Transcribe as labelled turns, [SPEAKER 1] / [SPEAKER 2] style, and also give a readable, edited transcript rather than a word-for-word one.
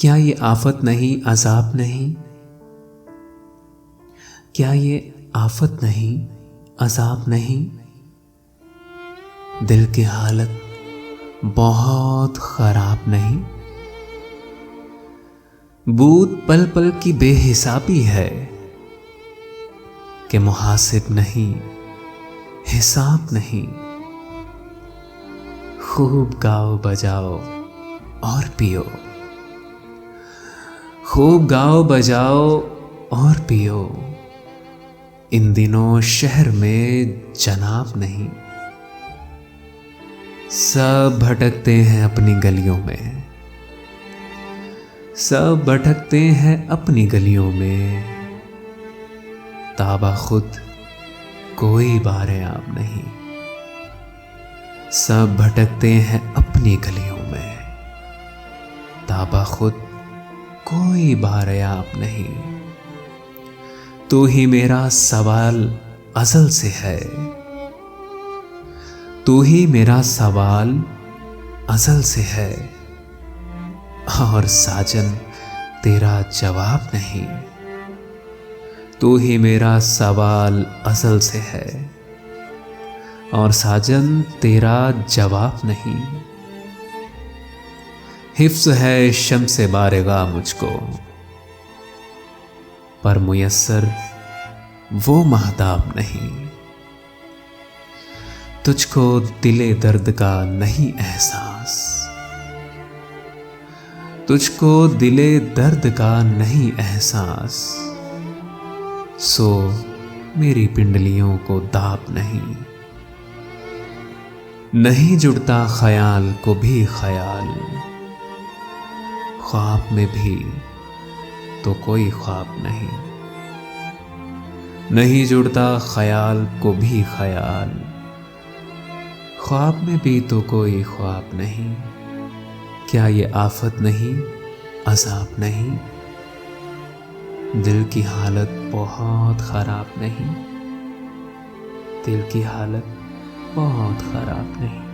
[SPEAKER 1] क्या ये आफत नहीं, अजाब नहीं? क्या ये आफत नहीं, अजाब नहीं? दिल की हालत बहुत खराब नहीं? बूत पल पल की बेहिसाबी है कि मुहासिब नहीं, हिसाब नहीं। खूब गाओ बजाओ और पियो, खूब गाओ बजाओ और पियो। इन दिनों शहर में जनाब नहीं। सब भटकते हैं अपनी गलियों में, सब भटकते हैं अपनी गलियों में। ताबा खुद कोई बारेआब नहीं। सब भटकते हैं अपनी गलियों में, ताबा खुद कोई बारेआब नहीं। तू ही मेरा सवाल अज़ल से है, तू ही मेरा सवाल अज़ल से है। और साजन तेरा जवाब नहीं। तू ही मेरा सवाल अज़ल से है और साजन तेरा जवाब नहीं। हिफ्ज़ है शम्स-ए बारिग़ा मुझको, पर मुयस्सर वो महताब नहीं। तुझको दिले दर्द का नहीं एहसास, तुझको दिले दर्द का नहीं एहसास। सो मेरी पिंडलियों को दाब नहीं। नहीं जुड़ता ख्याल को भी ख्याल, ख्वाब में भी तो कोई ख्वाब नहीं। नहीं जुड़ता ख्याल को भी ख्याल, ख्वाब में भी तो कोई ख्वाब नहीं। क्या ये आफत नहीं, अजाब नहीं? दिल की हालत बहुत खराब नहीं? दिल की हालत बहुत खराब नहीं?